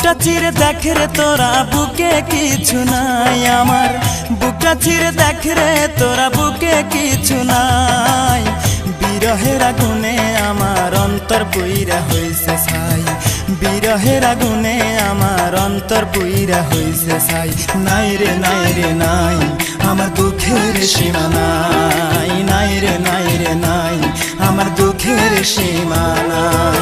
বুকটা চিরে দেখে রে তোরা বুকে কিছু নাই আমার, বুকটা চিরে দেখে রে তোরা বুকে কিছু নাই। বিরহের আগুনে আমার অন্তর পুইরা হইছে ছাই, বিরহের আগুনে আমার অন্তর পুইরা হইছে ছাই। নাই রে নাই রে নাই আমার দুঃখের সীমা নাই, নাই রে নাই রে নাই আমার দুঃখের সীমা নাই।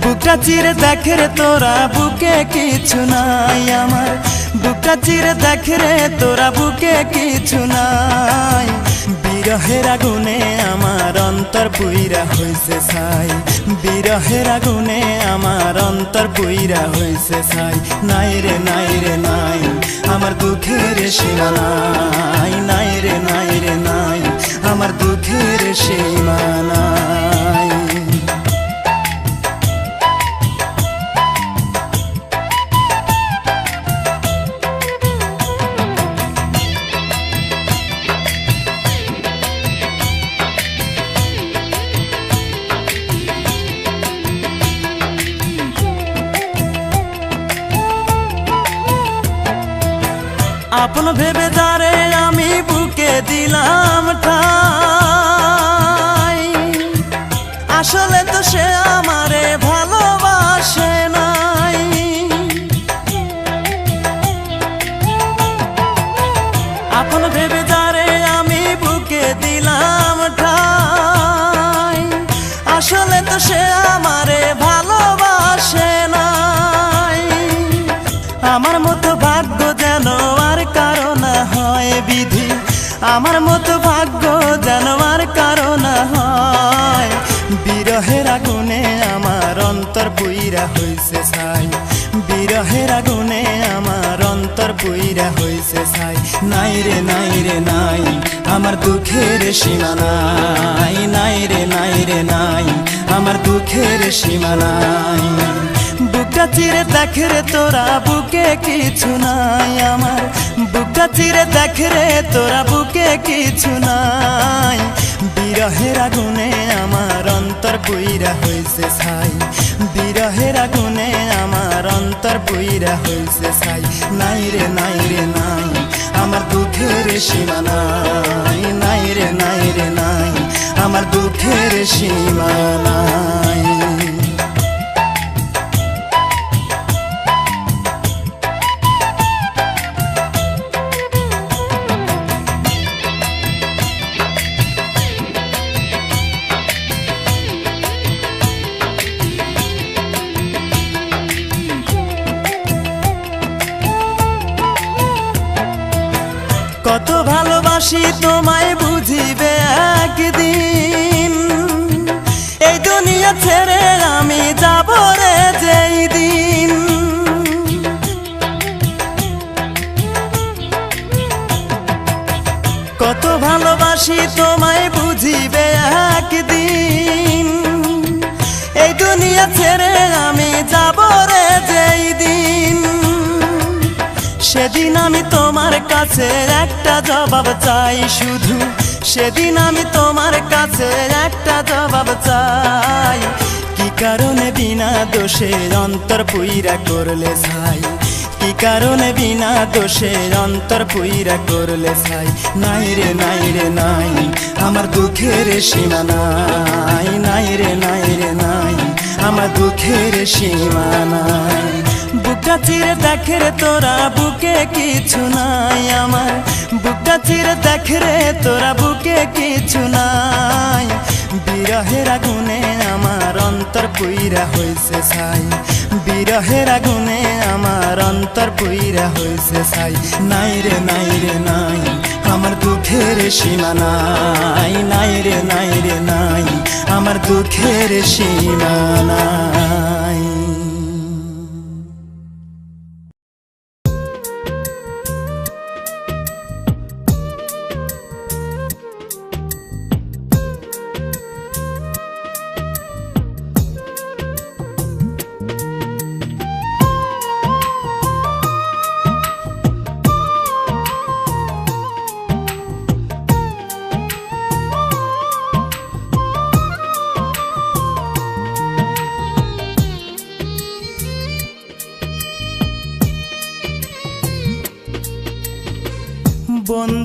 বুকটা চিরে দেখে রে তোরা বুকে কিছু নাই আমার, বুকটা চিরে দেখে রে তোরা বুকে কিছু নাই। বিরহের আগুনে আমার অন্তর পুইরা হইছে ছাই, বিরহের আগুনে আমার অন্তর পুইরা হইছে ছাই। নাই রে নাই রে নাই আমার দুঃখের সীমা নাই, নাই রে নাই রে নাই আমার দুঃখের সীমা নাই। আপন ভেবে যারে আমি বুকে দিলাম ঠাই, আসলে তো সে আমারে ভালোবাসে নাই। আপন ভেবে যারে আমি বুকে দিলাম ঠাই, আসলে তো সে আমারে ভালোবাসে নাই। আমার মতো ভাগ্য যেন আর কারো না হয় বিধি, আমার মতো ভাগ্য যেন আর কারো না হয়। বিরহের আগুনে আমার অন্তর পুইরা হইছে ছাই, বিরহের আগুনে আমার অন্তর পুইরা হইছে ছাই। নাই রে নাই রে নাই আমার দুঃখের সীমা নাই, নাই রে নাই রে নাই আমার দুঃখের সীমা নাই। বুকটা চিরে দেখে রে তোরা বুকে কিছু নাই আমার, বুকটা চিরে দেখে রে তোরা বুকে কিছু নাই। বিরহের আগুনে আমার অন্তর পুইরা হইছে ছাই, বিরহের আগুনে আমার অন্তর পুইরা হইছে ছাই। নাই রে নাই রে নাই আমার দুঃখের সীমা নাই, নাই রে নাই রে নাই আমার দুঃখের সীমা নাই। কত ভালোবাসি তোমায় বুঝিবে একদিন, এই দুনিয়া ছেড়ে আমি যাব রে যেই দিন। কত ভালোবাসি তোমায় বুঝিবে একদিন, এই দুনিয়া ছেড়ে আমি যাব রে যেই দিন। সেদিন আমি তোমার কাছে একটা জবাব চাই শুধু, সেদিন আমি তোমার কাছে একটা জবাব চাই। কি কারণে বিনা দোষে অন্তর পুইরা করলে ছাই, কি কারণে বিনা দোষে অন্তর পুইরা করলে ছাই। নাই রে নাই রে নাই আমার দুঃখের সীমা নাই, নাই রে নাই রে নাই আমার দুঃখের সীমা নাই। বুকটা চিরে দেখে রে তোরা বুকে কিছু নাই আমার, বুকটা চিরে দেখে রে তোরা বুকে কিছু নাই। বিরহের আগুনে আমার অন্তর পুইরা হইছে ছাই, বিরহের আগুনে আমার অন্তর পুইরা হইছে ছাই। নাই রে নাই রে নাই আমার দুঃখের সীমা নাই, নাই রে নাই রে নাই আমার দুঃখের সীমা নাই।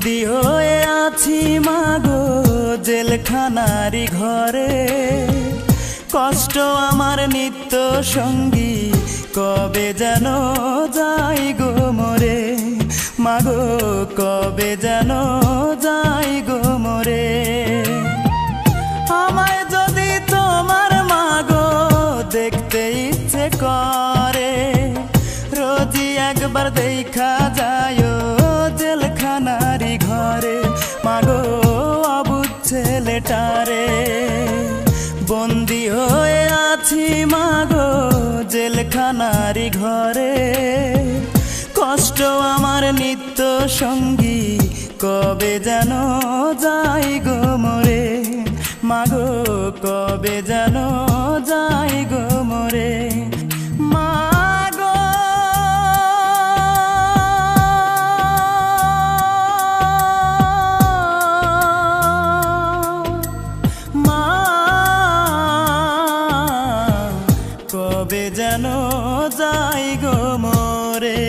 বন্দি হয়ে আছি মাগো জেলখানারি ঘরে, কষ্ট আমার নিত্য সঙ্গী কবে যেন যাই গো মরে, মাগো কবে যেন যাই গো মরে। আমায় যদি তোমার মাগো দেখতে ইচ্ছে করে, রোজই একবার দেখা যায় জেলখানারি ঘরে, মাগো অবুঝ ছেলেটারে। বন্দি হয়ে আছি মাগো জেলখানারি ঘরে, কষ্ট আমার নিত্য সঙ্গী কবে যেন যাই গো মরে, মাগো কবে যেন যাই গো মরে। মাগো মা কবে যেন যাই গো মরে।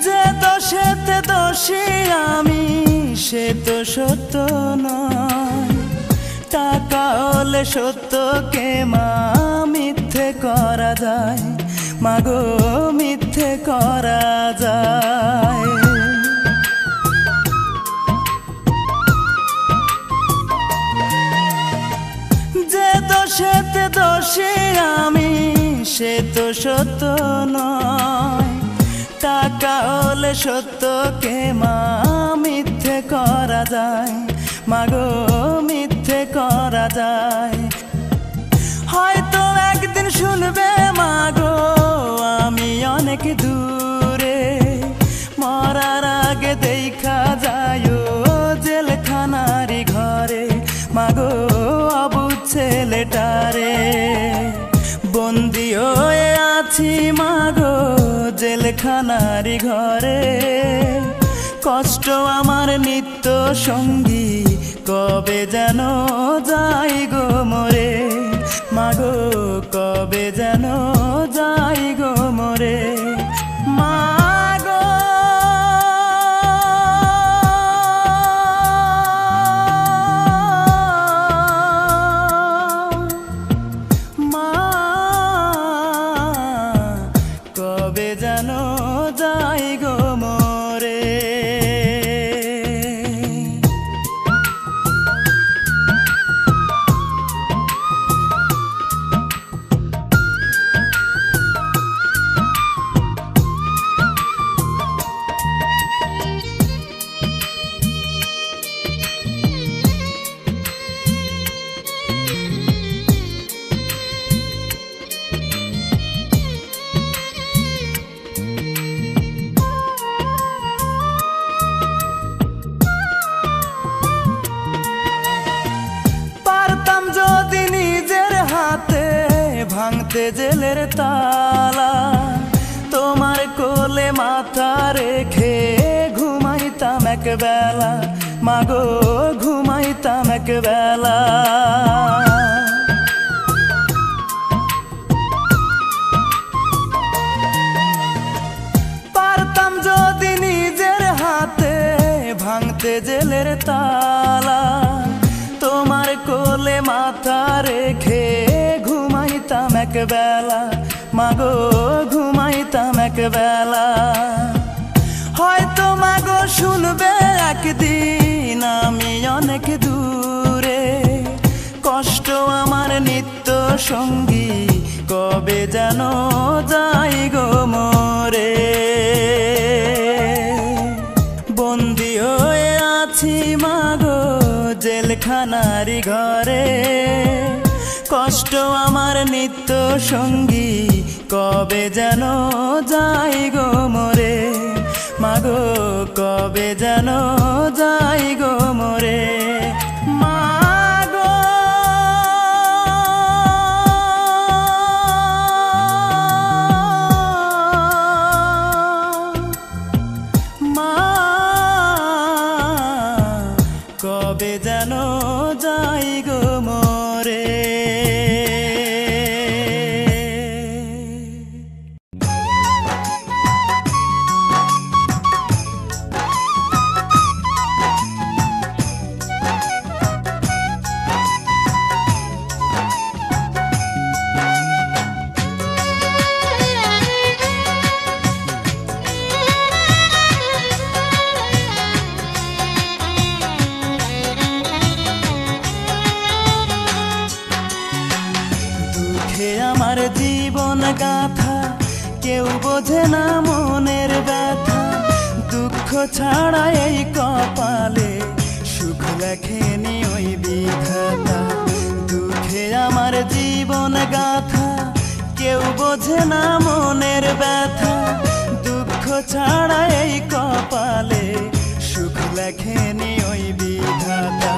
যে দোষেতে দোষী আমি সে তো সত্য নয়, টাকা হলে সত্যকে মা মিথ্যে করা যায়, মাগো মিথ্যে করা যায়। যে দোষেতে দোষী আমি সে তো সত্য নয়, টাকা হলে সত্যকে মা মিথ্যে করা যায়, মাগো মিথ্যে করা যায়। হয়তো একদিন শুনবে মাগো আমি অনেক দূরে, মরার আগে দেখা যায় জেলখানারি ঘরে, মাগো অবুঝ ছেলেটারে। বন্দি হয়ে আছি মাগো জেলখানারি ঘরে, কষ্ট আমার নিত্য সঙ্গী কবে যেন যাই গো মরে, মাগো কবে যেন যাই গো মরে। মাগো মা কবে যেন যাই গো মরে। যদি নিজের হাতে ভাঙতে জেলের তালা, তোমার কোলে মাথা রেখে ঘুমাইতাম এক বেলা, মাগো ঘুমাইতাম এক বেলা। পারতাম যদি নিজের হাতে ভাঙতে জেলের তালা, তোমার কোলে মাথা রেখে ঘুমাইতাম এক বেলা, মাগো ঘুমাইতাম এক বেলা। হয়তো মাগো শুনবে একদিন আমি অনেক দূরে, কষ্ট আমার নিত্য সঙ্গী কবে যেন যাই গো মরে। বন্দি হয়ে আছি মাগো জেলখানারি ঘরে, কষ্ট আমার নিত্য সঙ্গী, কবে যেন যাই গো মরে, মাগো কবে যেন যাই গো মরে। মাগো মা কবে যেন যাই গো মরে। আমার জীবন গাথা কেউ বোঝে না মনের ব্যথা, দুঃখ ছাড়া এই কপালে সুখ লেখেনি ওই বিধাতা। দুঃখে আমার জীবন গাথা কেউ বোঝে না মনের ব্যথা, দুঃখ ছাড়া এই কপালে সুখ লেখেনি ওই বিধাতা।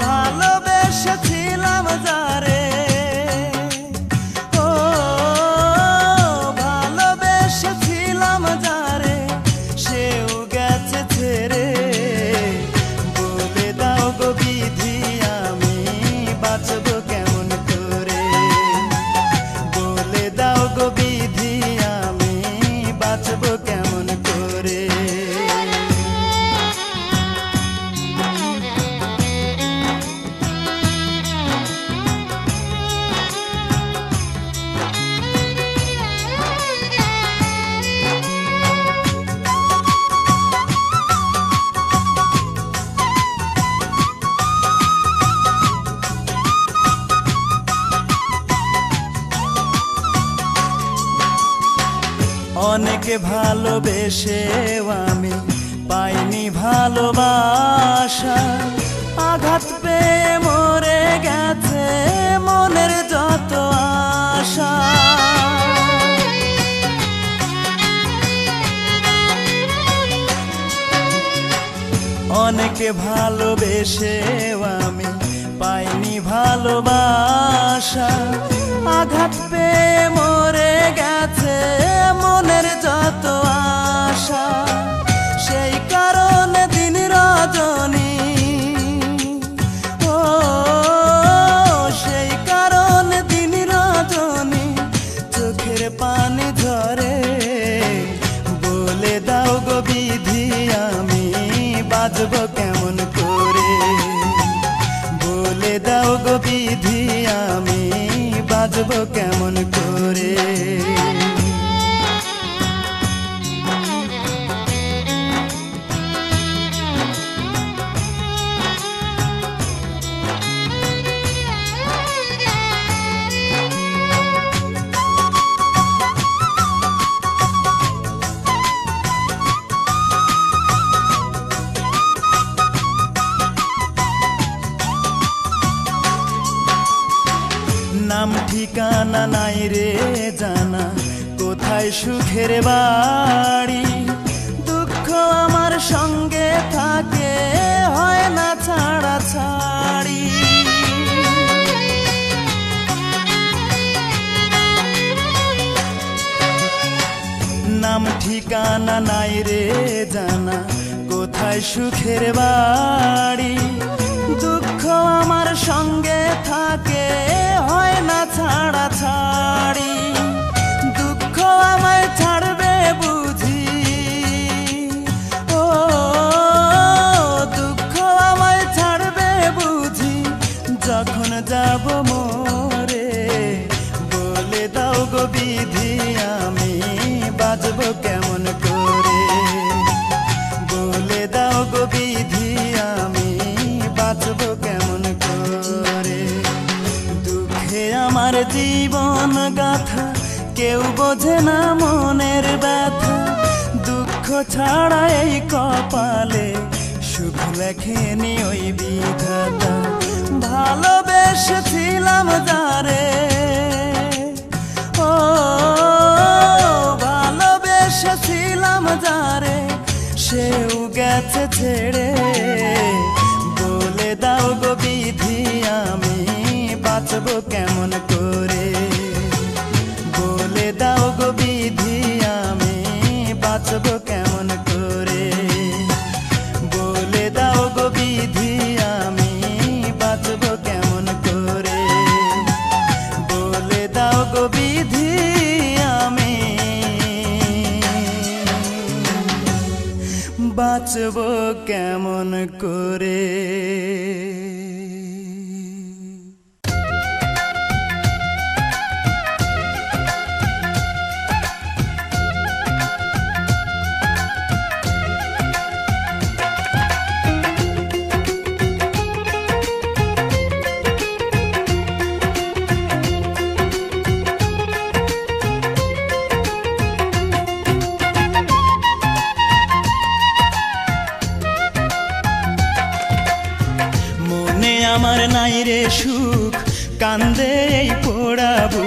ভালোবেসেছিলাম যারে, অনেকে ভালোবেসেও আমি পাইনি ভালোবাসা, আঘাত পেয়ে মরে গেছে মনের যত আশা। অনেকে ভালোবেসেও আমি পাইনি ভালোবাসা, আঘাত পেয়ে মরে গেছে মনের যত আশা। সেই কারণে দিন রজনী, ও সেই কারণে দিন রজনী চোখের পানি ঝরে। বলে দাও গো বিধি আমি বাঁচব কেমন করে, বলে দাও গো বিধি আমি বাঁচব কেমন করে। নাম ঠিকানা নাই রে জানা, কোথায় সুখের বাড়ি। দুঃখ আমার সঙ্গে থাকে হয় না ছাড়া ছাড়ি। নাম ঠিকানা নাই রে জানা, কোথায় সুখের বাড়ি। দুঃখ আমার সঙ্গে থাকে হয় না ছাড়া ছাড়ি। দুঃখ আমায় ছাড়বে বুঝি, ও দুঃখ আমায় ছাড়বে বুঝি যখন যাব মরে। বলে দাও গো বিধি আমি বাঁচব কেমন করে, বলে দাও গো বিধি আমি বাঁচব কেমন করে। দুঃখে আমার জীবন গাথা কেউ বোঝে না মনের ব্যথা, দুঃখ ছাড়া এই কপালে সুখ লেখেনি ওই বিধাতা। ভালোবেসেছিলাম যারে, ও ভালোবেসেছিলাম যারে, সেও গেছে ছেড়ে। বলে দাও গো বিধি আমি বাঁচবো কেমন করে, বলে দাও গো বিধি আমি বাঁচবো কেমন করে, বলে দাও গো বিধি আমি বাঁচবো কেমন করে, বলে দাও গো বিধি আমি বাঁচবো কেমন করে। আমার নাই রে সুখ কান্দে এই পোড়াবু,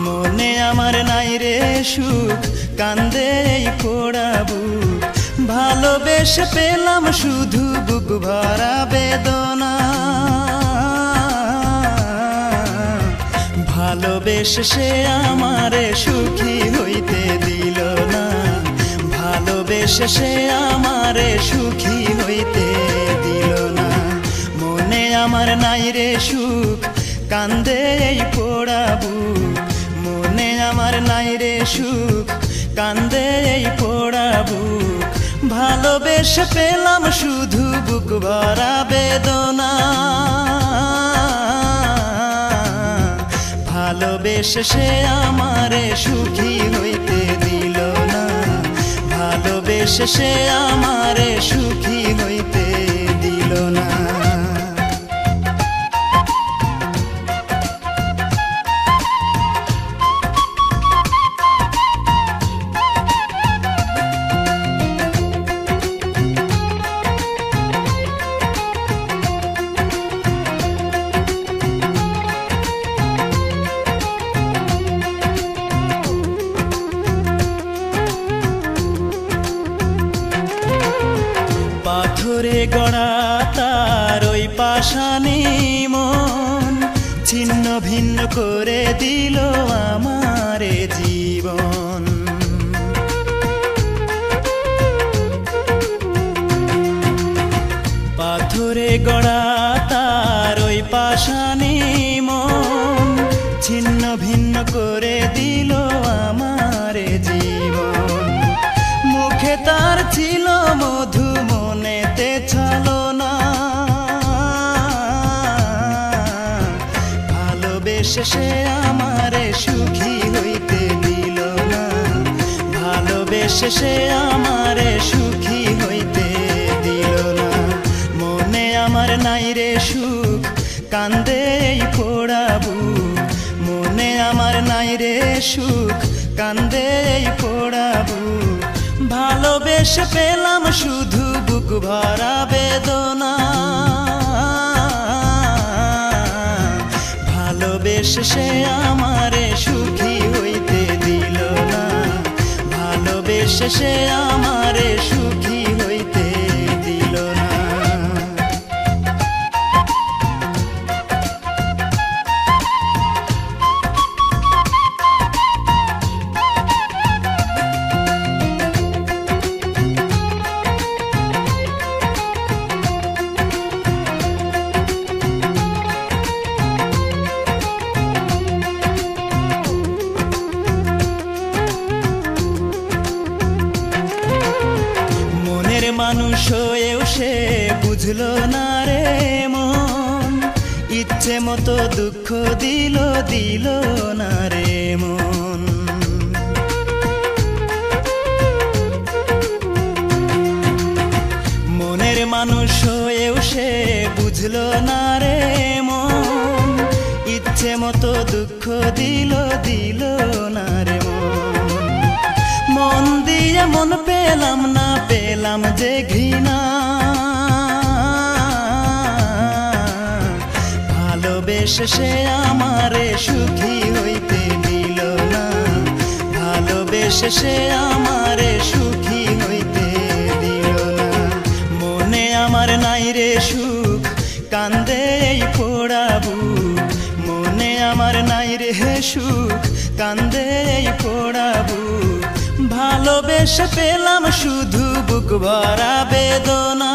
মনে আমার নাই রে সুখ কান্দে এই পোড়াবু। ভালোবেসে পেলাম শুধু বুক ভরা বেদনা, ভালোবেসে সে আমারে সুখী হইতে দিল না, ভালোবেসে সে আমারে সুখী হইতে দিল না। মনে আমার নাই রে সুখ কান্দে এই পোড়াবু, মনে আমার নাই রে সুখ কান্দে এই পোড়াবু। ভালোবেসে পেলাম শুধু বুক ভরা বেদনা, ভালোবেসে সে আমারে সুখী হইতে দিল না, ভালোবেসে সে আমারে সুখী হইতে দিল না। পাথরে গড়া তার ওই পাষাণী মন ছিন্ন ভিন্ন করে দিল আমারে জীবন। পাথরে গড়া তার ওই পাষাণী মন ছিন্ন ভিন্ন করে দিল আমারে জীবন। মুখে তার ছিল মধু মনেতে ছলনা, ভালোবেসে সে আমারে সুখী হইতে দিল না, ভালোবেসে সে আমারে সুখী হইতে দিল না। মনে আমার নাই রে সুখ কান্দে এই পোড়াবু, মনে আমার নাই রে সুখ কান্দে এই পোড়াবু। ভালোবেসে পেলাম শুধু বুক ভরা বেদনা, ভালোবেসে সে আমারে সুখী হইতে দিল না, ভালোবেসে সে আমারে সুখী হইতে দিল না। মানুষ হয়েও সে বুঝলো না রে মন, ইচ্ছে মতো দুঃখ দিল দিল না রে মন। মনের মানুষ হয়েও সে বুঝলো না রে মন, ইচ্ছে মতো দুঃখ দিল দিল না রে মন। মন দিয়ে মন পেলাম না, পেলাম যে ঘৃণা, ভালোবেসে সে আমারে সুখী হইতে দিল না, ভালোবেসে সে আমারে সুখী হইতে দিল না। মনে আমার নাই রে সুখ, কান্দে এই পোড়া বুক, মনে আমার নাই রে সুখ, কান্দে এই পোড়া বুক। ভালোবেসে পেলাম শুধু বুক ভরা বেদনা,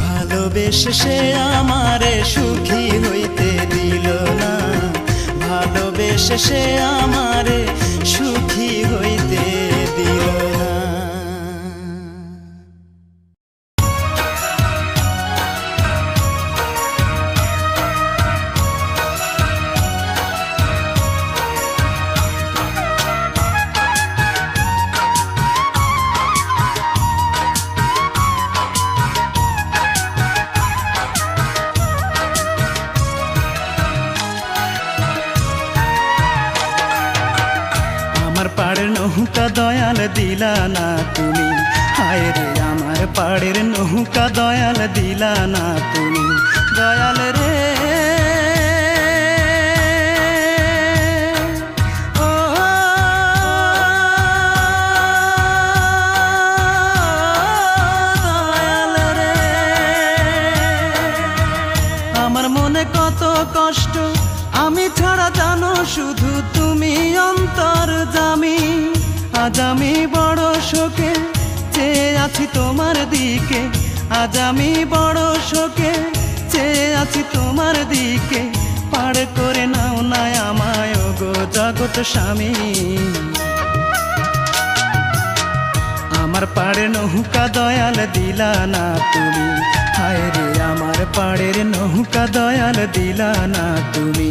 ভালোবেসে সে আমারে সুখী হইতে দিল না, ভালোবেসে সে আমারে সুখী হইতে দিল না। পাড়ের নৌকা দয়াল দিলা না তুমি, হায় রে আমার পাড়ের নৌকা দয়াল দিলা না তুমি, দয়াল রে ও দয়াল রে। আমার মনে কত কষ্ট, আমি ছাড়া জানো শুধু তুমি অন্তর্যামী। আজ আমি বড় শোকে চেয়ে আছি তোমার দিকে, আজ আমি বড় শোকে চেয়ে আছি তোমার দিকে। পার করে নাও না আমায় গো জগৎ স্বামী, আমার পাড়ের নৌকা দয়াল দিলা না তুমি, হায় রে আমার পাড়ের নৌকা দয়াল দিলা না তুমি।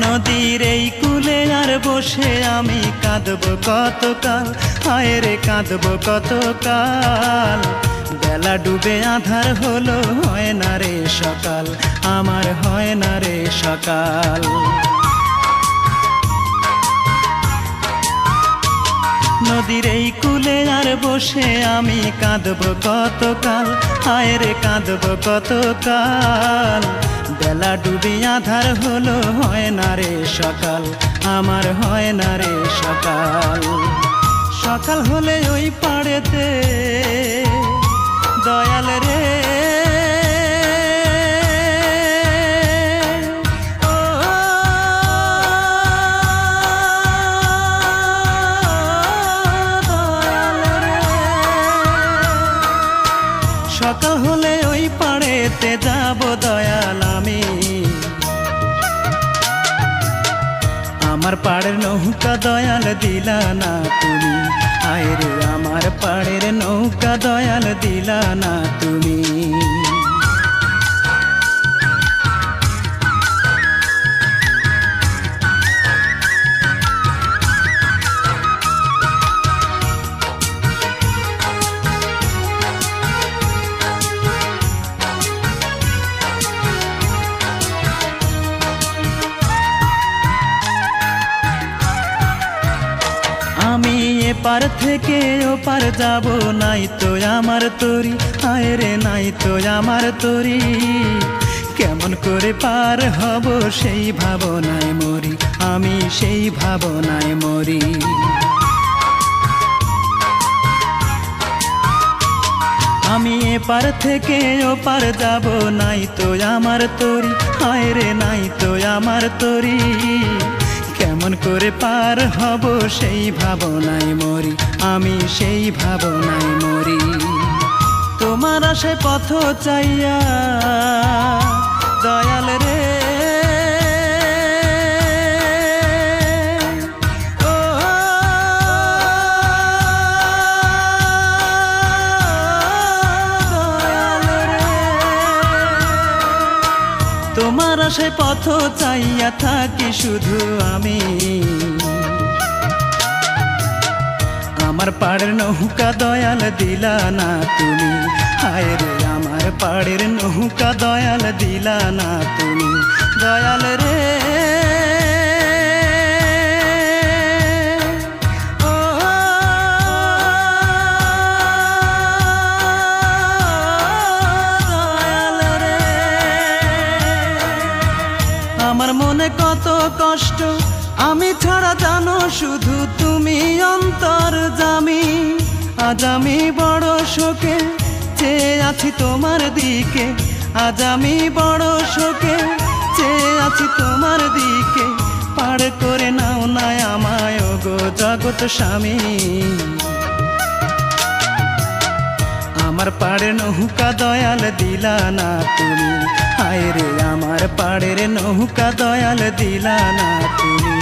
নদীর এই কূলে আর বসে আমি কাঁদবো কতকাল, হায় রে কাঁদবো কতকাল। বেলা ডুবে আধার হলো, হয় না রে সকাল, আমার হয় না রে সকাল। নদীর এই কূলে আর বসে আমি কাঁদবো কতকাল, হায় রে কাঁদবো কতকাল। বেলা ডুবি আধার হলো, হয় না রে সকাল, আমার হয় না রে সকাল। সকাল হলে ওই পাড়েতে দয়াল রে সকাল হলে ওই পাড়েতে যাব দয়াল আমি, আমার পাড়ের নৌকা দয়াল দিলা না তুমি, হায় রে আমার পাড়ের নৌকা দয়াল দিলা না তুমি। আমি এপার থেকে ওপার যাব, নাই তো আমার তরি, হায় রে নাই তো আমার তরি। কেমন করে পার হব সেই ভাবনায় মরি, আমি সেই ভাবনায় মরি। আমি এপার থেকে ওপার যাব, নাই তো আমার তরি, হায় রে নাই তো আমার তরি। কেমন করে পার হব সেই ভাবনায় মরি, আমি সেই ভাবনায় মরি। তোমার আশায় পথ চাইয়া দয়াল রে তোমার আশায় পথ চাইয়া থাকি শুধু আমি। আমার পাড়ের নৌকা দয়াল দিলা না তুমি, হায় রে আমার পাড়ের নৌকা দয়াল দিলা না তুমি, দয়াল রে। আমার মনে কত কষ্ট, আমি ছাড়া জানো শুধু তুমি অন্তর্যামী। আজ আমি বড় শোকে চেয়ে আছি তোমার দিকে, আজ আমি বড় শোকে চেয়ে আছি তোমার দিকে। পার করে নাও না আমায় গো জগৎ স্বামী, আমার পাড়ের নৌকা দয়াল দিলা না তুমি, হায় রে আমার পাড়ের নৌকা দয়াল দিলা না তুমি।